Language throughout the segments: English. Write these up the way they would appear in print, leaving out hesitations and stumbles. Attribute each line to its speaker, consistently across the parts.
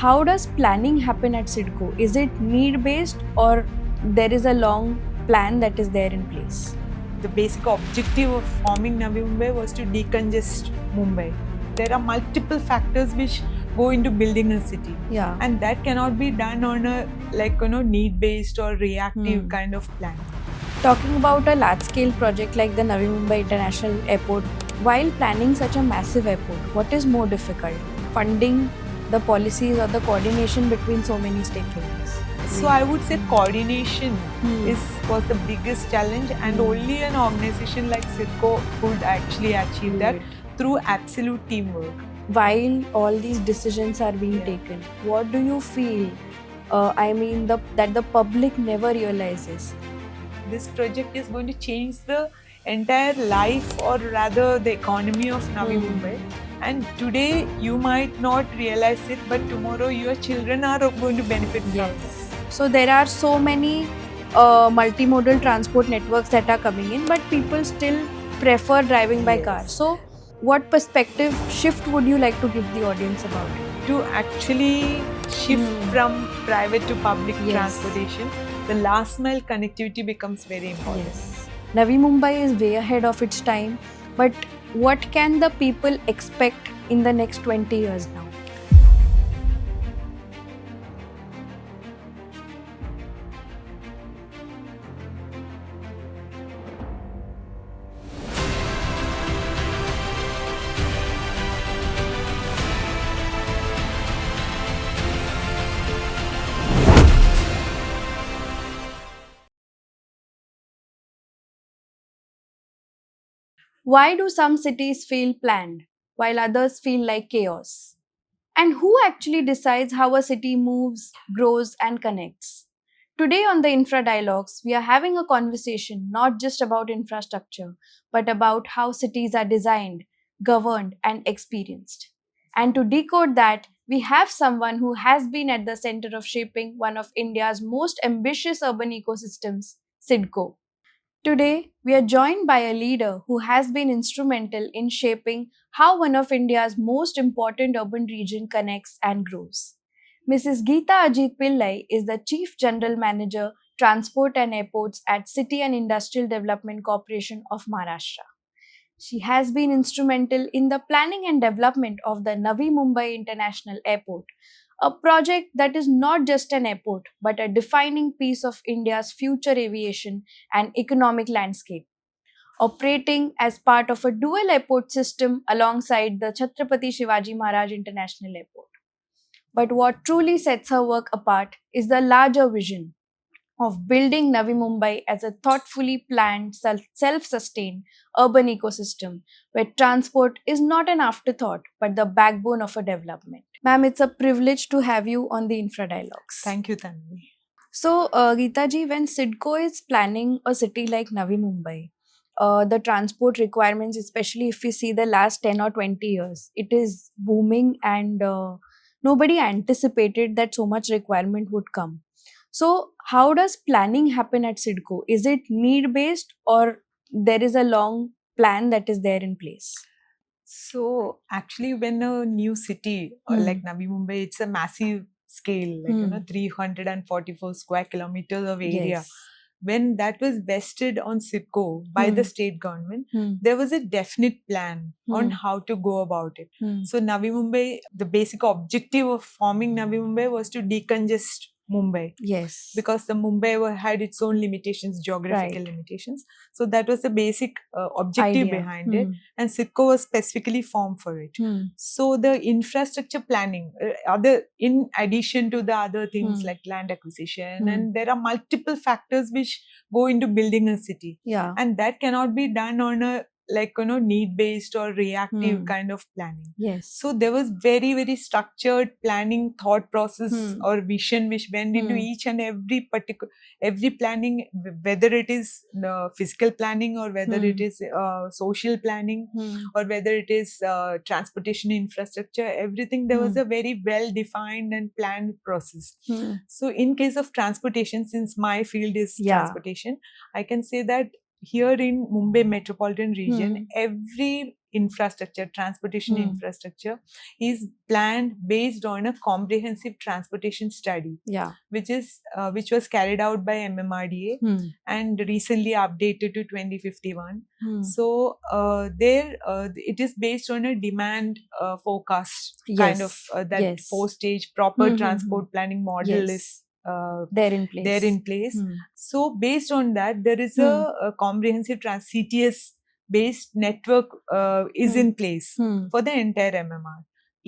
Speaker 1: How does planning happen at Sidco? Is it need based or there is a long plan that is there in place?
Speaker 2: The basic objective of forming Navi Mumbai was to decongest Mumbai. There are multiple factors which go into building a city,
Speaker 1: Yeah.
Speaker 2: and that cannot be done on a need-based or reactive kind of plan.
Speaker 1: Talking about a large-scale project like the Navi Mumbai International Airport, while planning such a massive airport, what is more difficult? Funding, the policies, or the coordination between so many stakeholders?
Speaker 2: So I would say coordination was the biggest challenge, and only an organization like Sidco could actually achieve that through absolute teamwork.
Speaker 1: While all these decisions are being taken, what do you feel? That the public never realizes.
Speaker 2: This project is going to change the entire life, or rather the economy of Navi Mumbai. And today you might not realize it, but tomorrow your children are going to benefit from it.
Speaker 1: So there are so many multimodal transport networks that are coming in, but people still prefer driving by car. So what perspective shift would you like to give the audience about it?
Speaker 2: To actually shift from private to public transportation, the last mile connectivity becomes very important.
Speaker 1: Navi Mumbai is way ahead of its time, but what can the people expect in the next 20 years now? Why do some cities feel planned while others feel like chaos? And who actually decides how a city moves, grows, and connects? Today on the Infra Dialogues, we are having a conversation not just about infrastructure, but about how cities are designed, governed, and experienced. And to decode that, we have someone who has been at the center of shaping one of India's most ambitious urban ecosystems, Sidco. Today, we are joined by a leader who has been instrumental in shaping how one of India's most important urban region connects and grows. Mrs. Geeta Ajit Pillai is the Chief General Manager, Transport and Airports at City and Industrial Development Corporation of Maharashtra. She has been instrumental in the planning and development of the Navi Mumbai International Airport, a project that is not just an airport but a defining piece of India's future aviation and economic landscape. Operating as part of a dual airport system alongside the Chhatrapati Shivaji Maharaj International Airport. But what truly sets her work apart is the larger vision of building Navi Mumbai as a thoughtfully planned, self-sustained urban ecosystem where transport is not an afterthought but the backbone of a development. Ma'am, it's a privilege to have you on the Infra Dialogues.
Speaker 2: Thank you, Tanvi.
Speaker 1: So, Geeta ji, when Sidco is planning a city like Navi Mumbai, the transport requirements, especially if we see the last 10 or 20 years, it is booming and nobody anticipated that so much requirement would come. So, how does planning happen at Sidco? Is it need based or there is a long plan that is there in place?
Speaker 2: So actually, when a new city like Navi Mumbai, it's a massive scale, 344 square kilometers of area. When that was vested on Sidco by the state government, there was a definite plan on how to go about it. So Navi Mumbai, the basic objective of forming Navi Mumbai was to decongest Mumbai.
Speaker 1: Yes.
Speaker 2: Because the Mumbai had its own limitations, geographical limitations. So that was the basic objective behind it. And Sidco was specifically formed for it. So the infrastructure planning, in addition to the other things like land acquisition, and there are multiple factors which go into building a city.
Speaker 1: Yeah.
Speaker 2: And that cannot be done on a need-based or reactive kind of planning.
Speaker 1: Yes.
Speaker 2: So there was very, very structured planning thought process or vision which went into each and every planning, whether it is physical planning or whether it is social planning or whether it is transportation infrastructure, everything, there was a very well defined and planned process. So in case of transportation, since my field is transportation, I can say that here in Mumbai metropolitan region, every infrastructure, transportation
Speaker 1: Hmm.
Speaker 2: infrastructure, is planned based on a comprehensive transportation study,
Speaker 1: Yeah.
Speaker 2: which was carried out by MMRDA
Speaker 1: Hmm.
Speaker 2: and recently updated to 2051.
Speaker 1: Hmm.
Speaker 2: So there, it is based on a demand forecast kind of
Speaker 1: Yes.
Speaker 2: that
Speaker 1: Yes.
Speaker 2: 4-stage proper
Speaker 1: Hmm, hmm,
Speaker 2: transport planning model
Speaker 1: Yes.
Speaker 2: is
Speaker 1: There in place.
Speaker 2: there in place.
Speaker 1: Hmm.
Speaker 2: So based on that, there is
Speaker 1: Hmm.
Speaker 2: a comprehensive CTS based network is
Speaker 1: Hmm.
Speaker 2: in place
Speaker 1: Hmm.
Speaker 2: for the entire MMR.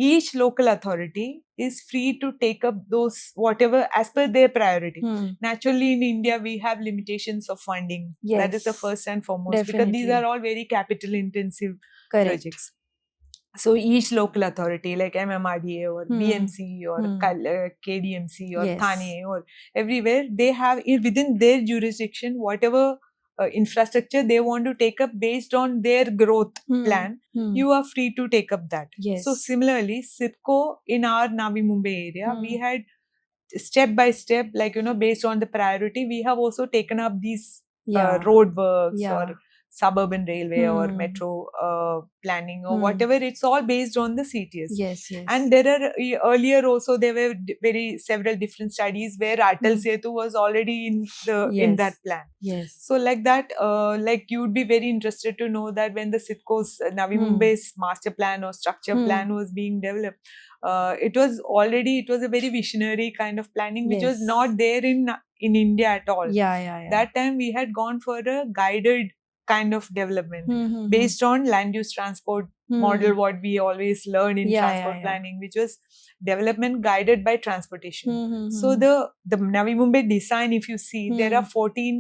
Speaker 2: Each local authority is free to take up those whatever as per their priority.
Speaker 1: Hmm.
Speaker 2: Naturally, in India, we have limitations of funding. That is the
Speaker 1: Yes.
Speaker 2: first and foremost, because these
Speaker 1: Definitely.
Speaker 2: are all very capital intensive
Speaker 1: Correct.
Speaker 2: projects. So each local authority like MMRDA or
Speaker 1: Hmm.
Speaker 2: BMC or
Speaker 1: Hmm.
Speaker 2: KDMC or
Speaker 1: Yes.
Speaker 2: Thane or everywhere, they have within their jurisdiction whatever infrastructure they want to take up based on their growth
Speaker 1: Hmm.
Speaker 2: plan.
Speaker 1: Hmm.
Speaker 2: You are free to take up that.
Speaker 1: Yes.
Speaker 2: So similarly, CITCO in our Navi Mumbai area, we
Speaker 1: Hmm.
Speaker 2: had step by step, like based on the priority, we have also taken up these
Speaker 1: Yeah.
Speaker 2: road works
Speaker 1: Yeah.
Speaker 2: or suburban railway or
Speaker 1: Hmm.
Speaker 2: metro planning or
Speaker 1: Hmm.
Speaker 2: whatever. It's all based on the CTS.
Speaker 1: Yes. Yes.
Speaker 2: And there are earlier also there were several different studies where Atal
Speaker 1: Hmm.
Speaker 2: Setu was already in
Speaker 1: Yes.
Speaker 2: that plan.
Speaker 1: Yes.
Speaker 2: So like that, like you would be very interested to know that when the CITCO's Navi
Speaker 1: Hmm.
Speaker 2: Mumbai's master plan or structure
Speaker 1: Hmm.
Speaker 2: plan was being developed, it was a very visionary kind of planning, which was
Speaker 1: Yes.
Speaker 2: not there in India at all.
Speaker 1: Yeah. Yeah. Yeah.
Speaker 2: That time we had gone for a guided kind of development
Speaker 1: Hmm. Hmm.
Speaker 2: based on land use transport
Speaker 1: Hmm.
Speaker 2: model, what we always learn in
Speaker 1: Yeah,
Speaker 2: transport
Speaker 1: yeah, yeah.
Speaker 2: planning, which was development guided by transportation.
Speaker 1: Hmm. Hmm.
Speaker 2: So the Navi Mumbai design, if you see, there are 14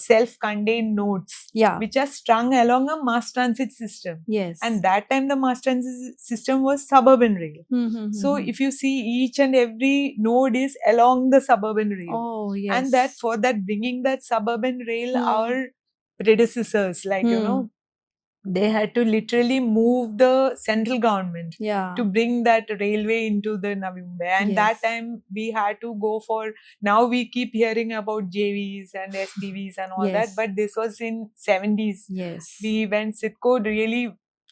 Speaker 2: self-contained nodes
Speaker 1: Yeah.
Speaker 2: which are strung along a mass transit system.
Speaker 1: Yes.
Speaker 2: And that time the mass transit system was suburban rail.
Speaker 1: Hmm.
Speaker 2: So if you see, each and every node is along the suburban rail.
Speaker 1: Oh yes.
Speaker 2: And that for that bringing that suburban rail,
Speaker 1: Hmm.
Speaker 2: our predecessors, like
Speaker 1: Hmm.
Speaker 2: they had to literally move the central government
Speaker 1: Yeah.
Speaker 2: to bring that railway into the Navi Mumbai. And that
Speaker 1: Yes.
Speaker 2: time we had to go for, now we keep hearing about JVs and SPVs and all that,
Speaker 1: Yes.
Speaker 2: but this was in 70s.
Speaker 1: Yes.
Speaker 2: We went CITCO really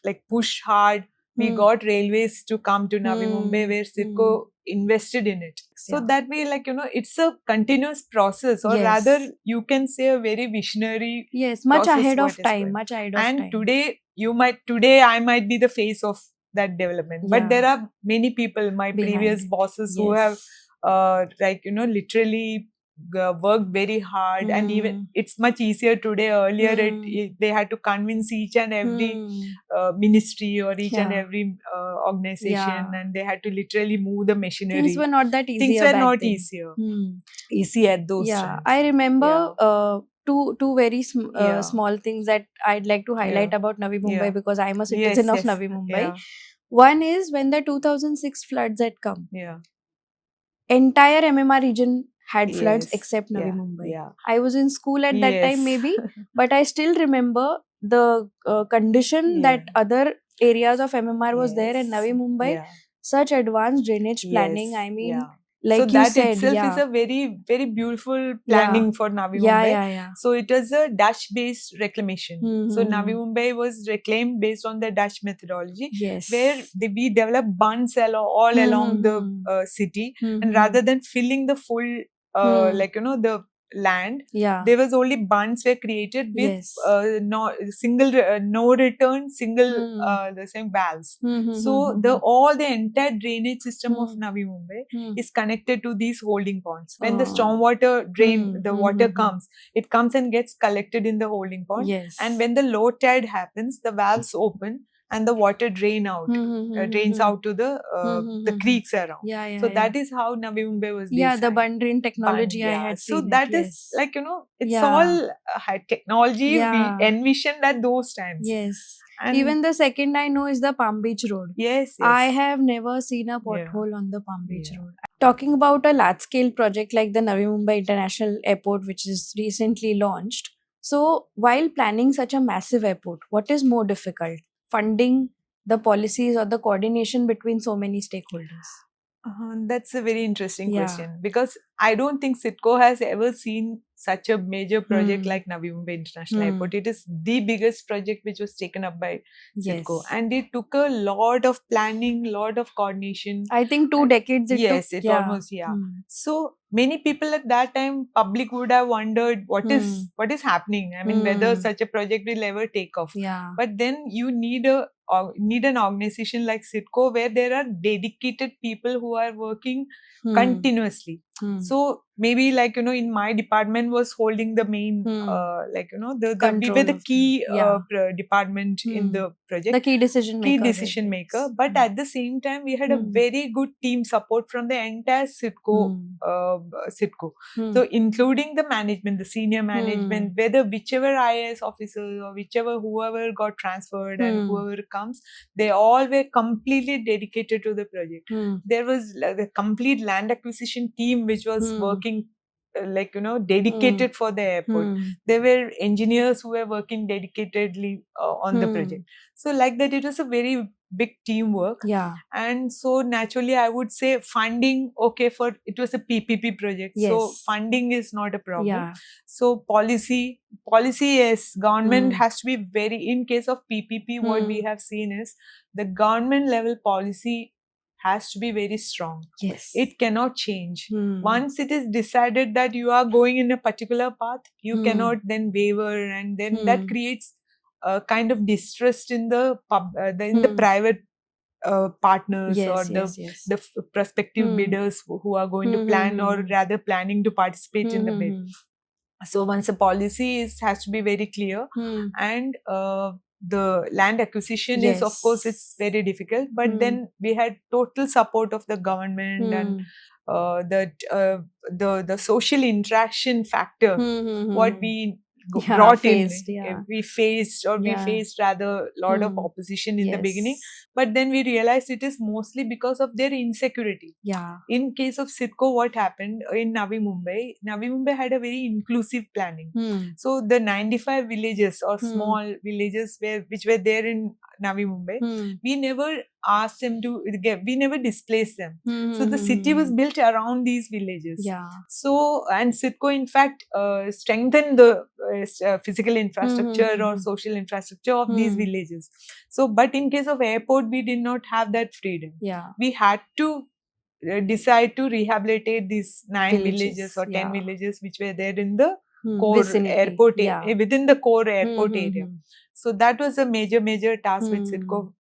Speaker 2: like push hard. We
Speaker 1: Hmm.
Speaker 2: got railways to come to Navi Mumbai,
Speaker 1: Hmm.
Speaker 2: where CITCO invested in it. So
Speaker 1: Yeah.
Speaker 2: that way, like it's a continuous process, or
Speaker 1: Yes.
Speaker 2: rather you can say a very visionary
Speaker 1: Yes. Much
Speaker 2: process
Speaker 1: ahead
Speaker 2: what
Speaker 1: of
Speaker 2: is
Speaker 1: time.
Speaker 2: going.
Speaker 1: Much ahead of
Speaker 2: And
Speaker 1: time.
Speaker 2: today I might be the face of that development, but
Speaker 1: Yeah.
Speaker 2: there are many people, my
Speaker 1: Behind
Speaker 2: previous
Speaker 1: it.
Speaker 2: bosses, who have
Speaker 1: Yes.
Speaker 2: literally worked very hard. And even
Speaker 1: Hmm.
Speaker 2: it's much easier today. Earlier
Speaker 1: Hmm.
Speaker 2: they had to convince each and every
Speaker 1: Hmm.
Speaker 2: ministry or each and
Speaker 1: Yeah.
Speaker 2: every organization,
Speaker 1: Yeah.
Speaker 2: and they had to literally move the machinery.
Speaker 1: Things were not that
Speaker 2: Things
Speaker 1: easier
Speaker 2: were
Speaker 1: back
Speaker 2: not
Speaker 1: then.
Speaker 2: easier
Speaker 1: Hmm.
Speaker 2: easy at those
Speaker 1: Yeah.
Speaker 2: times.
Speaker 1: I remember
Speaker 2: Yeah.
Speaker 1: two very
Speaker 2: Yeah.
Speaker 1: small things that I'd like to highlight
Speaker 2: Yeah.
Speaker 1: about Navi Mumbai,
Speaker 2: Yeah.
Speaker 1: because I'm a
Speaker 2: Yes,
Speaker 1: citizen of
Speaker 2: yes.
Speaker 1: Navi Mumbai.
Speaker 2: Yeah.
Speaker 1: One is when the 2006 floods had come.
Speaker 2: Yeah.
Speaker 1: Entire MMR region had floods
Speaker 2: Yes.
Speaker 1: except Navi
Speaker 2: Yeah.
Speaker 1: Mumbai.
Speaker 2: Yeah.
Speaker 1: I was in school at that time,
Speaker 2: Yes.
Speaker 1: maybe, but I still remember the condition
Speaker 2: Yeah.
Speaker 1: that other areas of MMR was there, and
Speaker 2: Yes.
Speaker 1: Navi Mumbai,
Speaker 2: Yeah.
Speaker 1: such advanced drainage planning.
Speaker 2: Yes.
Speaker 1: I mean,
Speaker 2: Yeah.
Speaker 1: like
Speaker 2: So
Speaker 1: you
Speaker 2: that
Speaker 1: said,
Speaker 2: itself
Speaker 1: yeah,
Speaker 2: is a very, very beautiful
Speaker 1: yeah,
Speaker 2: planning for Navi
Speaker 1: yeah,
Speaker 2: Mumbai.
Speaker 1: yeah, yeah.
Speaker 2: So it was a Dutch-based reclamation. So Navi
Speaker 1: Hmm.
Speaker 2: Mumbai was reclaimed based on the Dutch methodology,
Speaker 1: Yes.
Speaker 2: where we developed bunds all along the city, and rather than filling the full, the land,
Speaker 1: Yeah.
Speaker 2: there was only bunds were created with
Speaker 1: Yes.
Speaker 2: no return, single
Speaker 1: Hmm.
Speaker 2: the same valves.
Speaker 1: Hmm.
Speaker 2: So the entire drainage system of Navi Mumbai
Speaker 1: Hmm.
Speaker 2: is connected to these holding ponds. When the
Speaker 1: Oh.
Speaker 2: stormwater drain,
Speaker 1: Hmm.
Speaker 2: the
Speaker 1: Hmm.
Speaker 2: water
Speaker 1: Hmm.
Speaker 2: comes, it comes and gets collected in the holding pond.
Speaker 1: Yes.
Speaker 2: And when the low tide happens, the valves open and the water drains out to the creeks around.
Speaker 1: Yeah, yeah.
Speaker 2: So
Speaker 1: yeah.
Speaker 2: that is how Navi Mumbai was
Speaker 1: Yeah,
Speaker 2: designed.
Speaker 1: the bund drain technology, I
Speaker 2: Yeah.
Speaker 1: had
Speaker 2: So
Speaker 1: seen
Speaker 2: that
Speaker 1: it.
Speaker 2: is
Speaker 1: Yes.
Speaker 2: like it's
Speaker 1: Yeah.
Speaker 2: all high technology
Speaker 1: Yeah.
Speaker 2: we envisioned at those times.
Speaker 1: Yes.
Speaker 2: And
Speaker 1: Even the second I know is the Palm Beach Road.
Speaker 2: yes,
Speaker 1: I
Speaker 2: yes.
Speaker 1: have never seen a
Speaker 2: Yeah.
Speaker 1: pothole on the Palm Beach
Speaker 2: Yeah.
Speaker 1: Road. Talking about a large scale project like the Navi Mumbai International Airport, which is recently launched. So, while planning such a massive airport, what is more difficult? Funding, the policies, or the coordination between so many stakeholders?
Speaker 2: That's a very interesting
Speaker 1: Yeah.
Speaker 2: question, because I don't think CITCO has ever seen such a major project
Speaker 1: Hmm.
Speaker 2: like Navi Mumbai International
Speaker 1: Hmm.
Speaker 2: Airport. It is the biggest project which was taken up by CITCO,
Speaker 1: Yes.
Speaker 2: and it took a lot of planning, lot of coordination.
Speaker 1: I think 2
Speaker 2: And
Speaker 1: decades it took.
Speaker 2: yes, it
Speaker 1: Yeah.
Speaker 2: almost, yeah.
Speaker 1: Hmm.
Speaker 2: So many people at that time, public would have wondered what is happening. I mean, whether
Speaker 1: Hmm.
Speaker 2: such a project will ever take off.
Speaker 1: Yeah.
Speaker 2: But then you need an organization like CITCO where there are dedicated people who are working
Speaker 1: Hmm.
Speaker 2: continuously.
Speaker 1: Hmm.
Speaker 2: So maybe like in my department was holding the main the we
Speaker 1: Control
Speaker 2: were the
Speaker 1: of
Speaker 2: key
Speaker 1: yeah.
Speaker 2: department in the project,
Speaker 1: The key decision maker.
Speaker 2: decision maker. But at the same time, we had a
Speaker 1: Hmm.
Speaker 2: very good team support from the entire CITCO. CITCO.
Speaker 1: Hmm.
Speaker 2: So including the management, the senior management, whether whichever IAS officer or whoever got transferred and whoever comes, they all were completely dedicated to the project. There was a complete land acquisition team which was working dedicated for the airport. There were engineers who were working dedicatedly on the project. So like that, it was a very big teamwork.
Speaker 1: Yeah.
Speaker 2: And so naturally, I would say funding, for it was a PPP project.
Speaker 1: Yes.
Speaker 2: So funding is not a problem.
Speaker 1: Yeah.
Speaker 2: So policy, yes, government has to be very, in case of PPP, what we have seen is the government level policy has to be very strong.
Speaker 1: Yes.
Speaker 2: It cannot change. Once it is decided that you are going in a particular path, you cannot then waver, and then that creates a kind of distrust in the private partners or the prospective bidders who are going to plan or rather planning to participate in the bid. So once a policy has to be very clear, and the land acquisition is, of course, it's very difficult, but then we had total support of the government and the social interaction factor, what we brought
Speaker 1: faced,
Speaker 2: in. We faced rather a lot of opposition in the beginning, but then we realized it is mostly because of their insecurity.
Speaker 1: Yeah.
Speaker 2: In case of CITCO, what happened in Navi Mumbai had a very inclusive planning. So the 95 villages or small villages which were there in Navi Mumbai, we never asked them to we never displaced them. So the city was built around these villages.
Speaker 1: Yeah.
Speaker 2: So, and CITCO in fact strengthened the physical infrastructure or social infrastructure of these villages. So, but in case of airport, we did not have that freedom.
Speaker 1: Yeah.
Speaker 2: We had to decide to rehabilitate these 9 villages or 10
Speaker 1: yeah.
Speaker 2: villages which were there in the core
Speaker 1: vicinity.
Speaker 2: airport
Speaker 1: Yeah.
Speaker 2: within the core airport area. So that was a major task which CITCO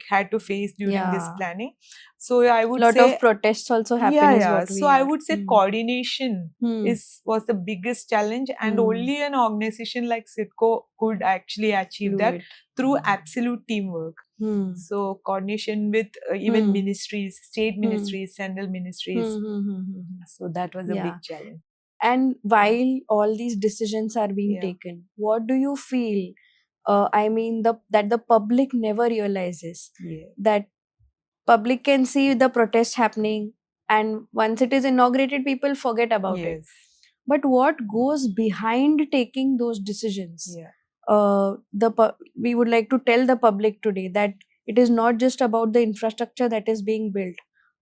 Speaker 2: had to face during this planning. So I would say
Speaker 1: lot of protests also happen.
Speaker 2: So I would say coordination was the biggest challenge, and only an organization like CITCO could actually achieve that through absolute teamwork. So coordination with even ministries, state ministries, central ministries. So that was a big challenge.
Speaker 1: And while all these decisions are being taken, what do you feel? I mean, that the public never realizes that public can see the protest happening, and once it is inaugurated, people forget about it. But what goes behind taking those decisions? We would like to tell the public today that it is not just about the infrastructure that is being built,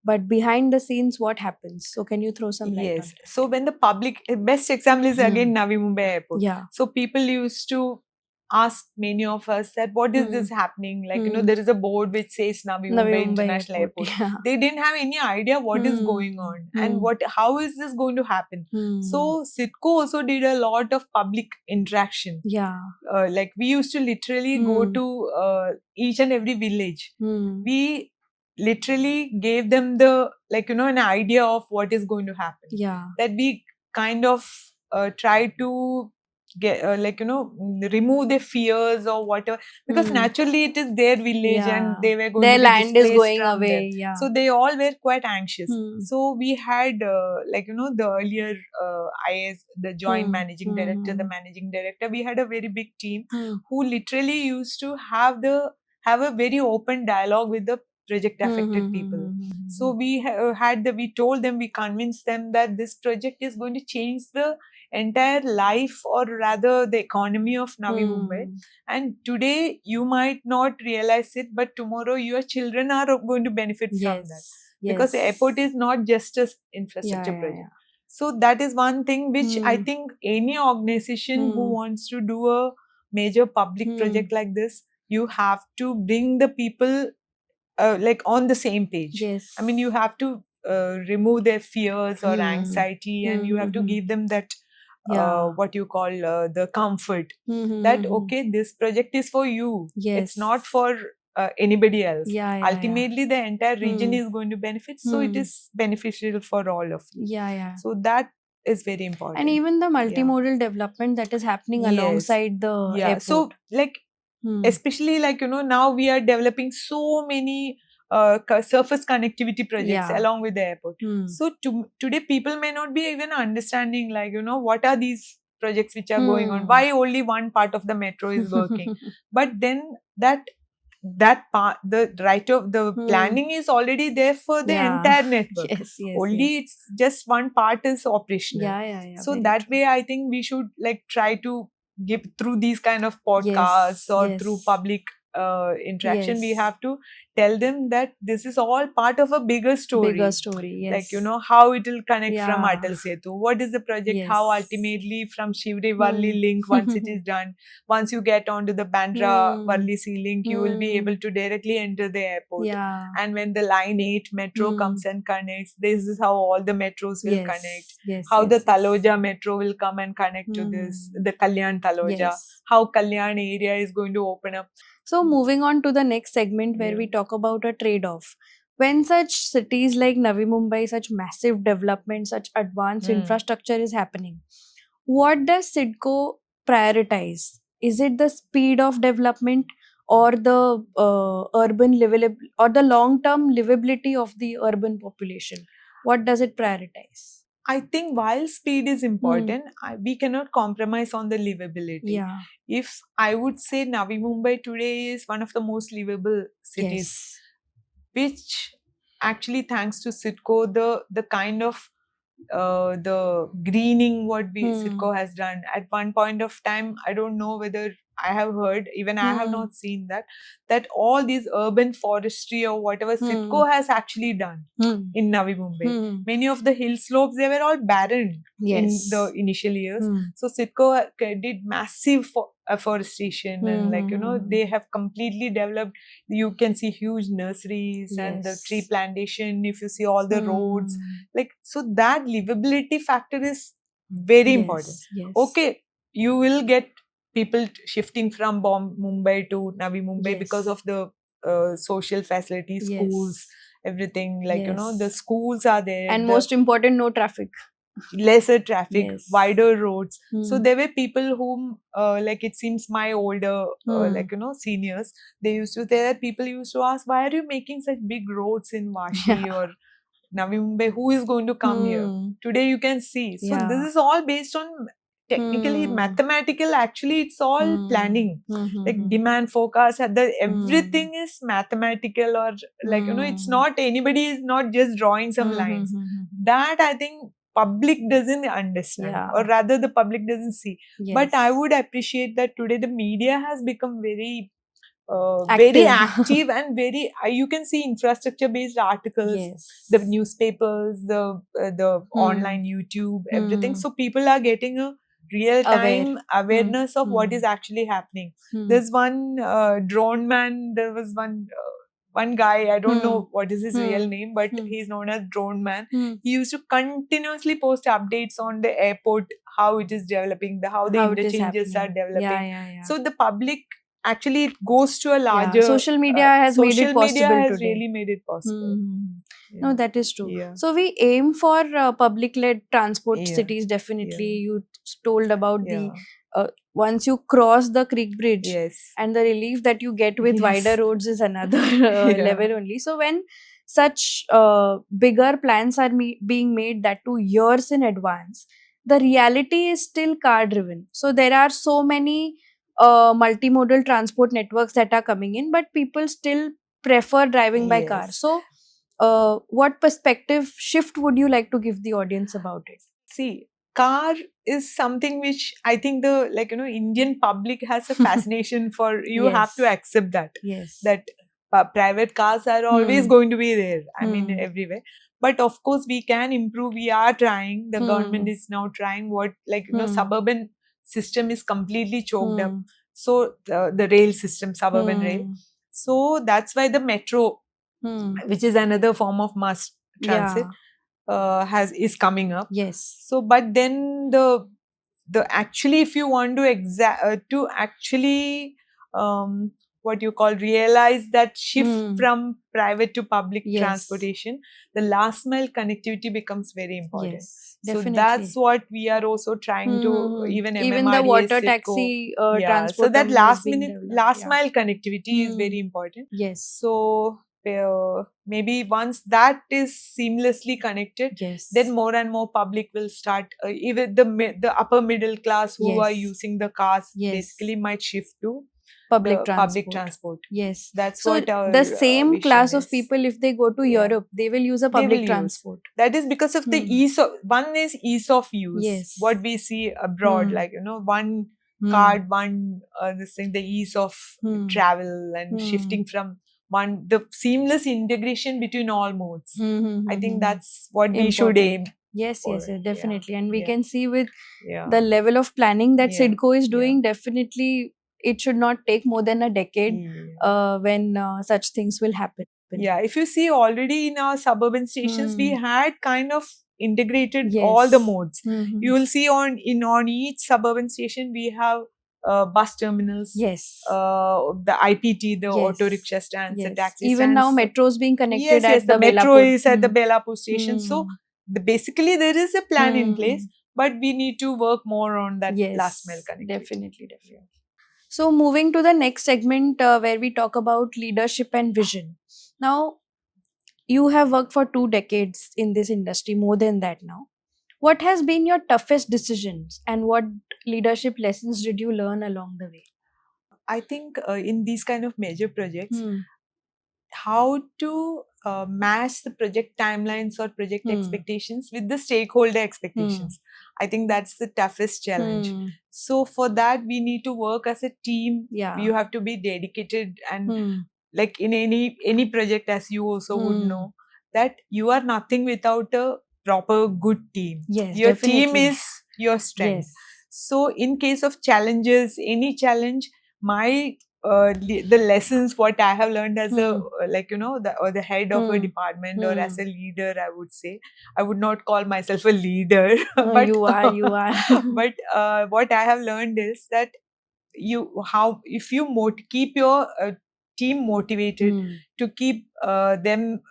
Speaker 1: but behind the scenes, what happens? So can you throw some light on it?
Speaker 2: So when the public, best example is again Navi Mumbai Airport. So people used to ask many of us that what is this happening? Like, there is a board which says Navi Mumbai International Airport. They didn't have any idea what is going on and how is this going to happen. So CITCO also did a lot of public interaction. Like we used to literally go to each and every village. We literally gave them the an idea of what is going to happen. That we kind of try to get remove their fears or whatever, because naturally it is their village and they were going
Speaker 1: their
Speaker 2: to be
Speaker 1: land is
Speaker 2: displaced
Speaker 1: going
Speaker 2: from
Speaker 1: away.
Speaker 2: them. So they all were quite anxious. So we had the earlier IAS, the joint managing director, the managing director, we had a very big team who literally used to have a very open dialogue with the project affected people. So we we told them, we convinced them that this project is going to change the entire life, or rather the economy of Navi Mumbai. And today you might not realize it, but tomorrow your children are going to benefit from that. Because the airport is not just an infrastructure project. So that is one thing which I
Speaker 1: Hmm.
Speaker 2: think any organization who
Speaker 1: Hmm.
Speaker 2: wants to do a major public
Speaker 1: Hmm.
Speaker 2: project like this, you have to bring the people like on the same page.
Speaker 1: Yes.
Speaker 2: I mean, you have to remove their fears or
Speaker 1: Hmm.
Speaker 2: anxiety, and you have to
Speaker 1: Hmm.
Speaker 2: give them that
Speaker 1: Yeah.
Speaker 2: what you call the comfort
Speaker 1: Hmm.
Speaker 2: that okay, this project is for you.
Speaker 1: Yes.
Speaker 2: It's not for anybody else.
Speaker 1: Yeah, yeah, yeah.
Speaker 2: Ultimately, the entire region
Speaker 1: Hmm.
Speaker 2: is going to benefit, so it
Speaker 1: Hmm.
Speaker 2: is beneficial for all of you.
Speaker 1: Yeah, yeah.
Speaker 2: So that is very important.
Speaker 1: And even the multimodal development that is happening
Speaker 2: Yes.
Speaker 1: alongside the
Speaker 2: Yeah.
Speaker 1: airport.
Speaker 2: So like
Speaker 1: Hmm.
Speaker 2: especially like now we are developing so many surface connectivity projects
Speaker 1: Yeah.
Speaker 2: along with the airport.
Speaker 1: Hmm.
Speaker 2: So today people may not be even understanding like what are these projects which are going on, why only one part of the metro is working. But then that part, the right of the planning is already there for the
Speaker 1: Yeah.
Speaker 2: entire network.
Speaker 1: Yes, yes,
Speaker 2: Only
Speaker 1: yes.
Speaker 2: it's just one part is operational.
Speaker 1: Yeah, yeah, yeah.
Speaker 2: So
Speaker 1: very
Speaker 2: that
Speaker 1: true.
Speaker 2: way I think we should like try to give through these kind of podcasts
Speaker 1: Yes,
Speaker 2: or through
Speaker 1: yes.
Speaker 2: public interaction, we
Speaker 1: Yes.
Speaker 2: have to tell them that this is all part of a bigger story.
Speaker 1: Bigger story, yes.
Speaker 2: Like how it will connect from
Speaker 1: Yeah.
Speaker 2: Atal Setu. What is the project? How
Speaker 1: Yes.
Speaker 2: ultimately from Shivri Valli link, once it is done, once you get onto the Bandra Valli Sea link, you will be able to directly enter the airport.
Speaker 1: Yeah.
Speaker 2: And when the line 8 metro comes and connects, this is how all the metros will
Speaker 1: Yes.
Speaker 2: connect.
Speaker 1: Yes.
Speaker 2: How
Speaker 1: yes,
Speaker 2: the
Speaker 1: yes.
Speaker 2: Taloja metro will come and connect to this, the Kalyan Taloja.
Speaker 1: Yes.
Speaker 2: How Kalyan area is going to open up.
Speaker 1: So moving on to the next segment where
Speaker 2: Yeah.
Speaker 1: we talk about a trade-off. When such cities like Navi Mumbai, such massive development, such advanced infrastructure is happening, what does Sidco prioritize? Is it the speed of development or the urban livability or the long-term livability of the urban population? What does it prioritize?
Speaker 2: I think while speed is important, we cannot compromise on the livability.
Speaker 1: Yeah.
Speaker 2: If I would say Navi Mumbai today is one of the most livable cities,
Speaker 1: Yes.
Speaker 2: which actually thanks to Sidco, the kind of the greening what Sidco has done. At one point of time, I don't know whether I have heard, even I have not seen that all these urban forestry or whatever Sidco has actually done in Navi Mumbai. Many of the hill slopes, they were all barren in the initial years. So Sidco did massive afforestation and they have completely developed. You can see huge nurseries and the tree plantation. If you see all the roads, so that livability factor is very important.
Speaker 1: Yes.
Speaker 2: Okay, you will get people shifting from Mumbai to Navi Mumbai because of the social facilities, schools, everything. The schools are there.
Speaker 1: And most important, no traffic.
Speaker 2: Lesser traffic, wider roads. So there were people whom like it seems my older seniors, they used to say that people used to ask, why are you making such big roads in Vashi or Navi Mumbai? Who is going to come here? Today you can see. So this is all based on technically mathematical. Actually, it's all planning. Like demand forecast, everything is mathematical, or it's not, anybody is not just drawing some lines. That I think public doesn't understand, or rather the public doesn't see. But I would appreciate that today the media has become very very active and very you can see infrastructure based articles, the newspapers, the online YouTube, everything. So people are getting a real time awareness of what is actually happening. There's one drone man, there was one guy, I don't know what is his real name, but he's known as Drone Man. He used to continuously post updates on the airport, how it is developing, how the interchanges are developing. So the public, actually it goes to a larger
Speaker 1: social media has made it possible
Speaker 2: media has
Speaker 1: today.
Speaker 2: really made it possible.
Speaker 1: No, that is true. So we aim for public-led transport cities, definitely. You told about the once you cross the creek bridge, and the relief that you get with wider roads is another level only. So when such bigger plans are being made, that 2 years in advance, the reality is still car driven. So there are so many multimodal transport networks that are coming in, but people still prefer driving by car. So what perspective shift would you like to give the audience about it?
Speaker 2: See, car is something which I think the Indian public has a fascination for. You have to accept that. That private cars are always going to be there. I mean, everywhere. But of course, we can improve. We are trying. The government
Speaker 1: Hmm.
Speaker 2: is now trying
Speaker 1: Hmm.
Speaker 2: suburban system is completely choked up.
Speaker 1: Hmm.
Speaker 2: So the rail system, suburban rail.
Speaker 1: Hmm.
Speaker 2: So that's why the metro,
Speaker 1: Hmm.
Speaker 2: which is another form of mass transit,
Speaker 1: Yeah.
Speaker 2: is coming up.
Speaker 1: Yes.
Speaker 2: So, but then the actually, if you want to actually what you call realize that shift
Speaker 1: Hmm.
Speaker 2: from private to public
Speaker 1: Yes.
Speaker 2: transportation, the last mile connectivity becomes very important.
Speaker 1: Yes.
Speaker 2: So
Speaker 1: Definitely.
Speaker 2: that's what we are also trying to, even
Speaker 1: Even the
Speaker 2: MMRDA,
Speaker 1: water
Speaker 2: CIDCO.
Speaker 1: taxi
Speaker 2: Yeah,
Speaker 1: transport
Speaker 2: so that
Speaker 1: terminal is
Speaker 2: last
Speaker 1: being
Speaker 2: minute,
Speaker 1: developed.
Speaker 2: last
Speaker 1: Yeah.
Speaker 2: mile connectivity is very important.
Speaker 1: Yes.
Speaker 2: So maybe once that is seamlessly connected,
Speaker 1: Yes.
Speaker 2: then more and more public will start. Even the upper middle class who are
Speaker 1: Yes.
Speaker 2: using the cars
Speaker 1: Yes.
Speaker 2: basically might shift to
Speaker 1: Public
Speaker 2: the
Speaker 1: transport.
Speaker 2: public transport.
Speaker 1: Yes.
Speaker 2: That's
Speaker 1: So
Speaker 2: what our
Speaker 1: the same
Speaker 2: vision
Speaker 1: class of
Speaker 2: is.
Speaker 1: people, if they go to
Speaker 2: Yeah.
Speaker 1: Europe, they will use a
Speaker 2: They
Speaker 1: public
Speaker 2: will use.
Speaker 1: transport.
Speaker 2: That is because of the ease of, one is ease of use.
Speaker 1: Yes.
Speaker 2: What we see abroad, like one card, one this thing, the ease of travel and shifting from one, the seamless integration between all modes. I think that's what we should aim.
Speaker 1: Yes,
Speaker 2: for.
Speaker 1: yes, yes, definitely. And we
Speaker 2: Yeah.
Speaker 1: can see with
Speaker 2: Yeah.
Speaker 1: the level of planning that
Speaker 2: Yeah.
Speaker 1: CIDCO is doing,
Speaker 2: Yeah.
Speaker 1: definitely it should not take more than a decade when such things will happen.
Speaker 2: Yeah, if you see already in our suburban stations, we had kind of integrated
Speaker 1: Yes.
Speaker 2: all the modes.
Speaker 1: Mhm.
Speaker 2: You will see on each suburban station we have bus terminals,
Speaker 1: Yes.
Speaker 2: the IPT, the
Speaker 1: Yes.
Speaker 2: auto rickshaw stands, the
Speaker 1: Yes.
Speaker 2: taxi
Speaker 1: Even
Speaker 2: stands.
Speaker 1: now, metro is being connected
Speaker 2: Yes,
Speaker 1: at
Speaker 2: yes, the metro
Speaker 1: Belapur.
Speaker 2: is at the Belapur station. So basically, there is a plan in place, but we need to work more on that
Speaker 1: Yes,
Speaker 2: last mile connectivity.
Speaker 1: definitely. So, moving to the next segment where we talk about leadership and vision. Now, you have worked for 2 decades in this industry, more than that now. What has been your toughest decisions and what leadership lessons did you learn along the way?
Speaker 2: I think in these kind of major projects, how to match the project timelines or project expectations with the stakeholder expectations. I think that's the toughest challenge. So for that, we need to work as a team.
Speaker 1: Yeah.
Speaker 2: You have to be dedicated, and like in any project, as you also would know, that you are nothing without a proper good team.
Speaker 1: Yes,
Speaker 2: your team
Speaker 1: definitely.
Speaker 2: is your strength.
Speaker 1: Yes.
Speaker 2: So in case of challenges, any challenge, my the lessons what I have learned as a the head of a department or as a leader, I would say, I would not call myself a leader,
Speaker 1: No,
Speaker 2: but
Speaker 1: you are.
Speaker 2: but what I have learned is that if you keep your team motivated, to keep them,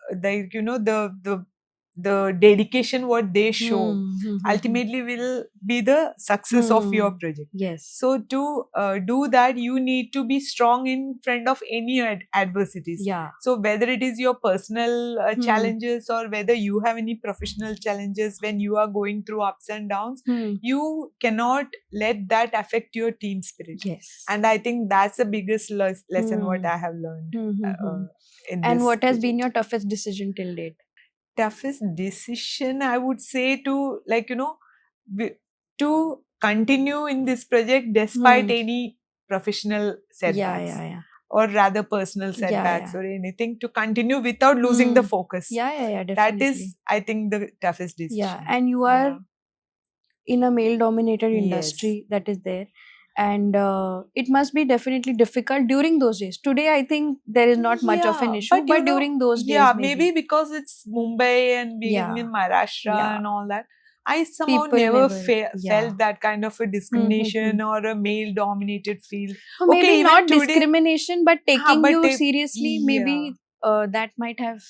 Speaker 2: the dedication what they show ultimately will be the success of your project.
Speaker 1: Yes.
Speaker 2: So to do that, you need to be strong in front of any adversities.
Speaker 1: Yeah.
Speaker 2: So whether it is your personal challenges or whether you have any professional challenges, when you are going through ups and downs, you cannot let that affect your team spirit.
Speaker 1: Yes.
Speaker 2: And I think that's the biggest lesson what I have learned.
Speaker 1: And what has been your toughest decision till date?
Speaker 2: Toughest decision, I would say, to to continue in this project despite any professional setbacks. Or rather personal setbacks or anything, to continue without losing the focus.
Speaker 1: Definitely.
Speaker 2: That is, I think, the toughest decision.
Speaker 1: Yeah, and you are in a male dominated industry that is there, and it must be definitely difficult during those days. Today I think there is not much of an issue, but during those days
Speaker 2: maybe because it's Mumbai and being in Maharashtra and all that, I somehow
Speaker 1: People
Speaker 2: never
Speaker 1: never-
Speaker 2: felt that kind of a discrimination or a male dominated field.
Speaker 1: Or maybe
Speaker 2: Okay, even
Speaker 1: not
Speaker 2: today-
Speaker 1: discrimination, but taking
Speaker 2: but
Speaker 1: you
Speaker 2: they-
Speaker 1: seriously, maybe that might have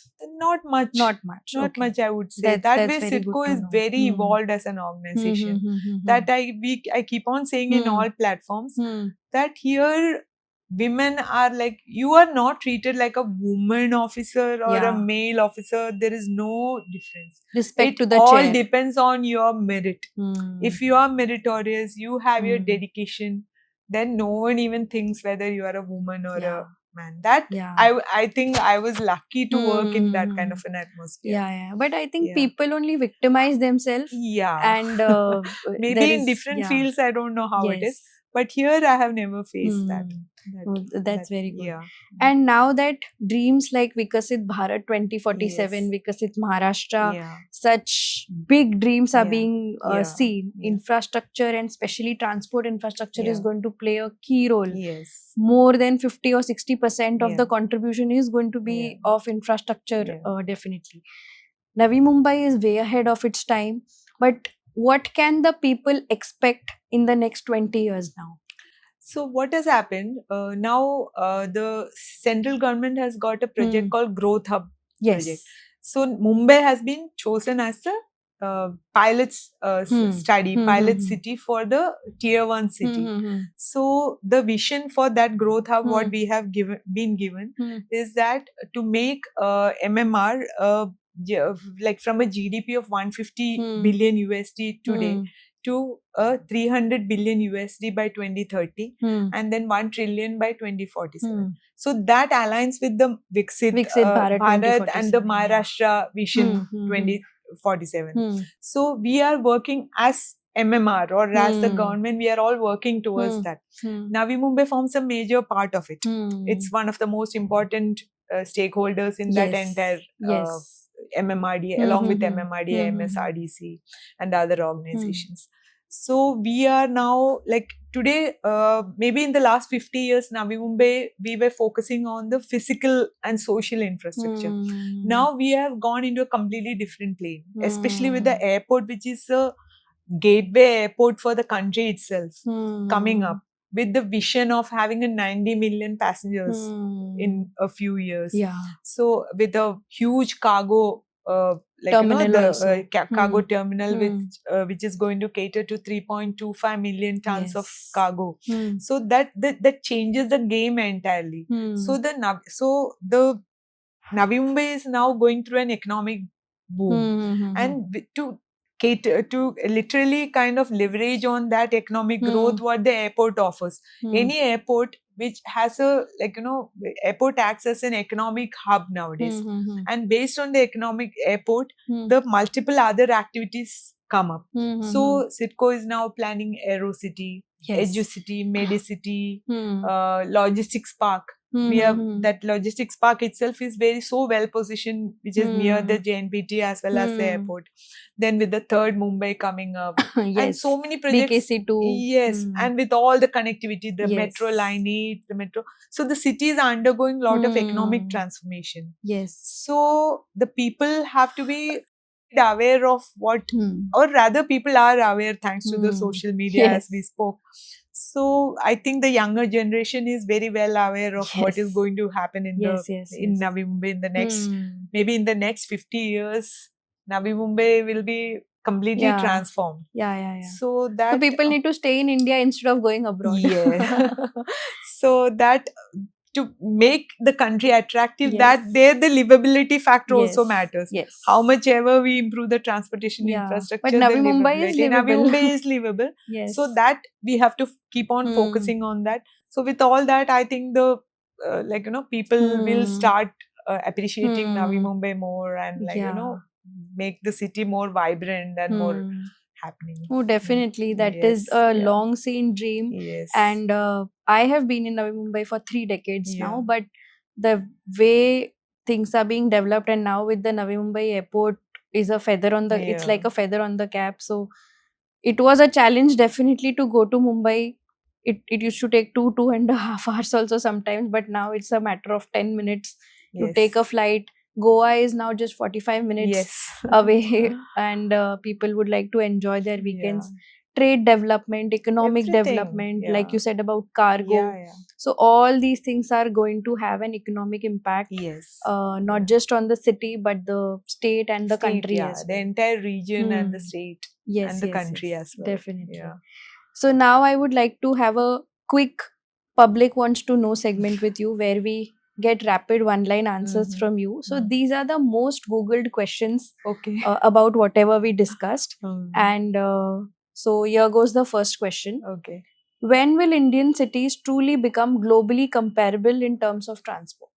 Speaker 2: not much.
Speaker 1: not much.
Speaker 2: Not
Speaker 1: Okay.
Speaker 2: much, I would say.
Speaker 1: That's
Speaker 2: Way
Speaker 1: very good
Speaker 2: CIDCO
Speaker 1: to
Speaker 2: is
Speaker 1: know.
Speaker 2: very evolved as an organization. That I keep on saying in all platforms, that here women are like, you are not treated like a woman officer or a male officer. There is no difference.
Speaker 1: Respect
Speaker 2: It
Speaker 1: to the
Speaker 2: all
Speaker 1: chair.
Speaker 2: depends on your merit. If you are meritorious, you have your dedication, then no one even thinks whether you are a woman or a man. That I think I was lucky to work in that kind of an atmosphere.
Speaker 1: But I think people only victimize themselves. And
Speaker 2: maybe in different fields, I don't know how it is, but here I have never faced that.
Speaker 1: That's very good.
Speaker 2: Yeah.
Speaker 1: And now that dreams like Vikasit Bharat 2047,
Speaker 2: Yes.
Speaker 1: Vikasit Maharashtra,
Speaker 2: Yeah.
Speaker 1: such big dreams are
Speaker 2: Yeah.
Speaker 1: being
Speaker 2: Yeah.
Speaker 1: seen,
Speaker 2: Yeah.
Speaker 1: infrastructure and especially transport infrastructure is
Speaker 2: Yeah.
Speaker 1: going to play a key role.
Speaker 2: Yes.
Speaker 1: More than 50 or 60% of
Speaker 2: Yeah.
Speaker 1: the contribution is going to be
Speaker 2: Yeah.
Speaker 1: of infrastructure,
Speaker 2: Yeah.
Speaker 1: definitely. Navi Mumbai is way ahead of its time, but what can the people expect in the next 20 years now?
Speaker 2: So what has happened now? The central government has got a project called Growth Hub project.
Speaker 1: Yes.
Speaker 2: So Mumbai has been chosen as the study pilot city for the tier 1 city. So the vision for that growth hub, what we have been given, is that to make MMR like from a GDP of 150 billion USD today to 300 billion USD by 2030 and then 1 trillion by 2047. So that aligns with the Viksit
Speaker 1: Bharat
Speaker 2: Bharat and the
Speaker 1: 2047,
Speaker 2: Maharashtra Vision 2047. So we are working as MMR or as the government, we are all working towards that. Navi Mumbai forms a major part of it. It's one of the most important stakeholders in that entire MMRDA, along with MMRDA, MSRDC, and other organizations. So we are now like today, maybe in the last 50 years, Navi Mumbai, we were focusing on the physical and social infrastructure. Now we have gone into a completely different plane, especially with the airport, which is a gateway airport for the country itself, coming up with the vision of having a 90 million passengers in a few years.
Speaker 1: Yeah.
Speaker 2: So with a huge cargo
Speaker 1: terminal
Speaker 2: the cargo terminal which is going to cater to 3.25 million tons of cargo. So that changes the game entirely. So the Navi Mumbai is now going through an economic boom, and to cater to literally kind of leverage on that economic growth what the airport offers. Any airport which has a airport acts as an economic hub nowadays, and based on the economic airport the multiple other activities come up. So CIDCO is now planning AeroCity, EduCity, Medicity, logistics park. We have that logistics park itself is very so well positioned, which is near the JNPT as well as the airport. Then with the third Mumbai coming up, and so many projects.
Speaker 1: BKC2.
Speaker 2: Yes, and with all the connectivity, the metro line 8, the metro. So the city is undergoing a lot of economic transformation.
Speaker 1: Yes.
Speaker 2: So the people have to be aware of what, or rather people are aware thanks to the social media as we spoke. So I think the younger generation is very well aware of what is going to happen in in Navi Mumbai in the next maybe in the next 50 years. Navi Mumbai will be completely transformed. So that
Speaker 1: people need to stay in India instead of going abroad.
Speaker 2: Yeah. So that to make the country attractive, that there the livability factor also matters. How much ever we improve the transportation infrastructure,
Speaker 1: but Navi Mumbai is livable.
Speaker 2: Navi Mumbai is livable. So that we have to keep on focusing on that. So with all that, I think the people will start appreciating Navi Mumbai more, and make the city more vibrant and more happening.
Speaker 1: Oh, definitely. That is a long seen dream.
Speaker 2: Yes.
Speaker 1: And I have been in Navi Mumbai for 3 decades now, but the way things are being developed, and now with the Navi Mumbai airport is a feather on the, it's like a feather on the cap. So it was a challenge definitely to go to Mumbai. It used to take 2.5 hours also sometimes, but now it's a matter of 10 minutes to take a flight. Goa is now just 45 minutes away, and people would like to enjoy their weekends. Trade development, economic development, like you said about cargo. So all these things are going to have an economic impact, not just on the city, but the state and the country as well.
Speaker 2: The entire region and the state and the country as well.
Speaker 1: Definitely. So now I would like to have a quick public wants to know segment with you, where we get rapid one-line answers from you. So these are the most Googled questions about whatever we discussed. And so here goes the first question. When will Indian cities truly become globally comparable in terms of transport?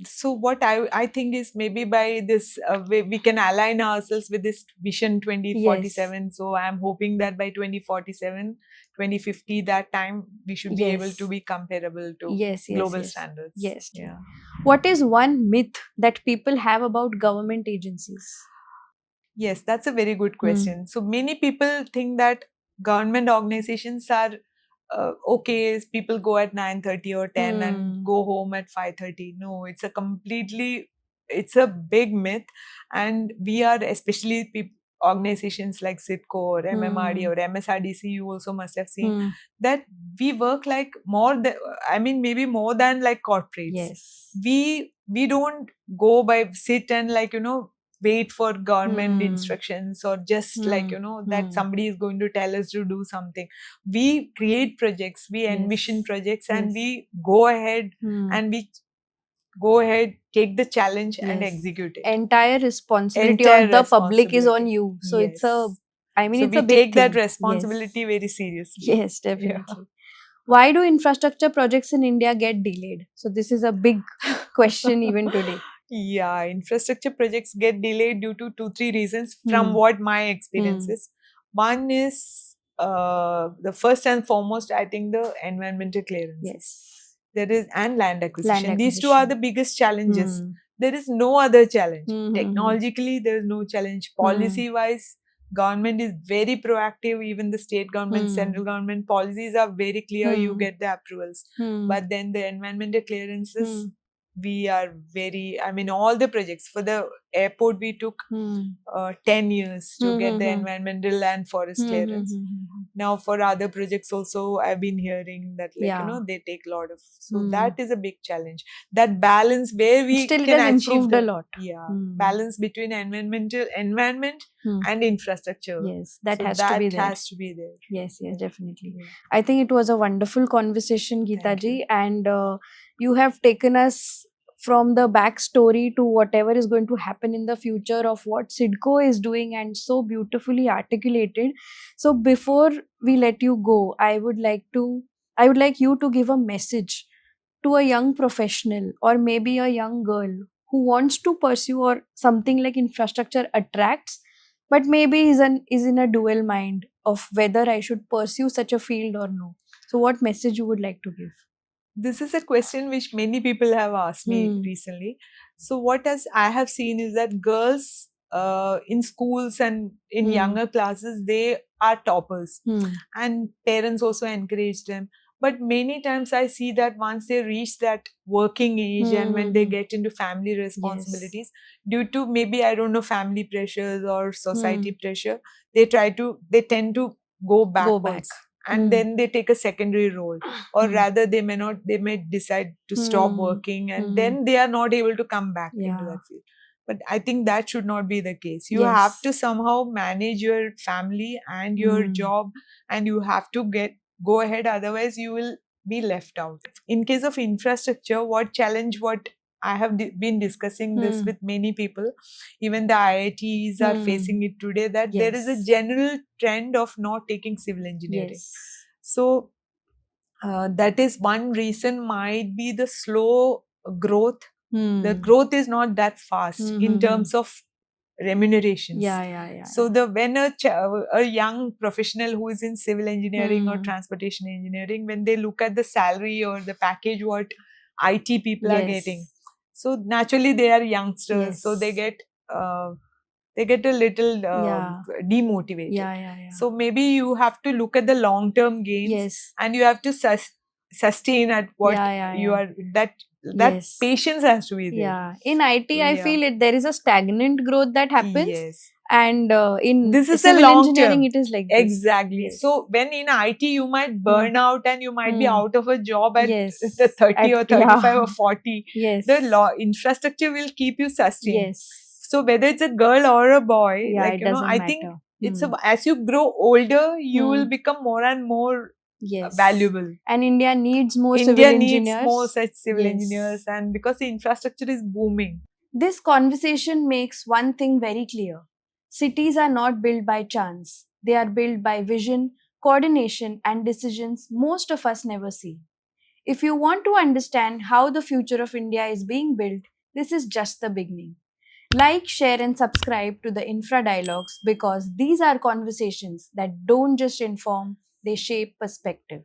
Speaker 2: So what I think is maybe by this we can align ourselves with this vision
Speaker 1: Yes.
Speaker 2: 2047. So I'm hoping that by 2047, 2050, that time we should be able to
Speaker 1: Yes.
Speaker 2: be comparable to
Speaker 1: Yes. Yes.
Speaker 2: global
Speaker 1: Yes.
Speaker 2: standards.
Speaker 1: Yes.
Speaker 2: Yeah.
Speaker 1: What is one myth that people have about government agencies?
Speaker 2: Yes, that's a very good
Speaker 1: Hmm.
Speaker 2: question. So many people think that government organizations are okay. People go at 9:30 or 10 and
Speaker 1: Hmm.
Speaker 2: go home at 5:30. No, it's a big myth, and we are especially organizations like Sitco or MMRD or MSRDC. You also must have seen
Speaker 1: Hmm.
Speaker 2: that we work like more than, I mean, maybe more than like corporates.
Speaker 1: Yes.
Speaker 2: We don't go by sit and like wait for government
Speaker 1: Hmm.
Speaker 2: instructions or just like
Speaker 1: Hmm.
Speaker 2: that somebody is going to tell us to do something. We create projects, we envision
Speaker 1: Yes.
Speaker 2: projects, and
Speaker 1: Yes.
Speaker 2: we go ahead
Speaker 1: Hmm.
Speaker 2: and we go ahead, take the challenge and
Speaker 1: Yes.
Speaker 2: execute it.
Speaker 1: Entire responsibility
Speaker 2: Entire
Speaker 1: of the public is on
Speaker 2: responsibility.
Speaker 1: you. So it's a,
Speaker 2: Yes.
Speaker 1: I mean,
Speaker 2: So
Speaker 1: it's
Speaker 2: we
Speaker 1: a big
Speaker 2: take that
Speaker 1: thing.
Speaker 2: responsibility very seriously.
Speaker 1: Yes, definitely. Why do infrastructure projects in India get delayed? So this is a big question even today.
Speaker 2: Yeah, infrastructure projects get delayed due to 2 3 reasons from
Speaker 1: Hmm.
Speaker 2: what my experience is. One is the first and foremost, I think, the environmental clearances.
Speaker 1: Yes.
Speaker 2: There is and land acquisition.
Speaker 1: Land
Speaker 2: These two are the
Speaker 1: acquisition.
Speaker 2: biggest challenges.
Speaker 1: Hmm.
Speaker 2: There is no other challenge.
Speaker 1: Hmm.
Speaker 2: Technologically, there is no challenge. Policy wise, government is very proactive. Even the state government, central government policies are very clear. You get the approvals. But then the environmental clearances, we are very, I mean, all the projects for the airport, we took 10 years to get the environmental and forest clearance. Now for other projects also, I've been hearing that like
Speaker 1: Yeah.
Speaker 2: they take a lot of, so that is a big challenge. That balance where we
Speaker 1: Still, it
Speaker 2: can
Speaker 1: has
Speaker 2: achieve
Speaker 1: improved a
Speaker 2: the
Speaker 1: lot.
Speaker 2: balance between environment and infrastructure.
Speaker 1: Yes, that
Speaker 2: So
Speaker 1: has to be
Speaker 2: that
Speaker 1: there.
Speaker 2: has to be there.
Speaker 1: Yes, yes, definitely.
Speaker 2: Yeah.
Speaker 1: I think it was a wonderful conversation, Geeta
Speaker 2: Thank
Speaker 1: ji, and you have taken us from the backstory to whatever is going to happen in the future of what Sidco is doing, and so beautifully articulated. So before we let you go, I would like you to give a message to a young professional or maybe a young girl who wants to pursue or something like infrastructure attracts, but maybe is in a dual mind of whether I should pursue such a field or no. So what message you would like to give?
Speaker 2: This is a question which many people have asked me recently. So what I have seen is that girls in schools and in younger classes, they are toppers, and parents also encourage them. But many times I see that once they reach that working age and when they get into family responsibilities, due to maybe, I don't know, family pressures or society pressure, they tend to go backwards, and then they take a secondary role, or rather they may decide to stop working, and then they are not able to come back into that field. But I think that should not be the case. You have to somehow manage your family and your job, and you have to go ahead, otherwise you will be left out. In case of infrastructure, what I have been discussing this with many people, even the IITs are facing it today, that there is a general trend of not taking civil engineering. So that is one reason, might be the slow growth. The growth is not that fast in terms of remunerations. So when a young professional who is in civil engineering or transportation engineering, when they look at the salary or the package what IT people are getting, so naturally they are youngsters, so they get a little demotivated. So maybe you have to look at the long term gains, and you have to sustain at what you are, that patience has to be there.
Speaker 1: In IT, I feel there is a stagnant growth that happens.
Speaker 2: Yes.
Speaker 1: And in
Speaker 2: This is a
Speaker 1: civil
Speaker 2: long
Speaker 1: engineering,
Speaker 2: term.
Speaker 1: it is like this.
Speaker 2: Exactly. So when in IT you might burn out and you might be out of a job at the 30 or 35 or 40. The infrastructure will keep you sustained. So whether it's a girl or a boy, I think it's as you grow older, you will become more and more valuable.
Speaker 1: And India needs more
Speaker 2: India
Speaker 1: civil
Speaker 2: needs
Speaker 1: engineers.
Speaker 2: more such civil engineers, and because the infrastructure is booming.
Speaker 1: This conversation makes one thing very clear. Cities are not built by chance. They are built by vision, coordination, and decisions most of us never see. If you want to understand how the future of India is being built, this is just the beginning. Like, share, and subscribe to the Infra Dialogues because these are conversations that don't just inform, they shape perspective.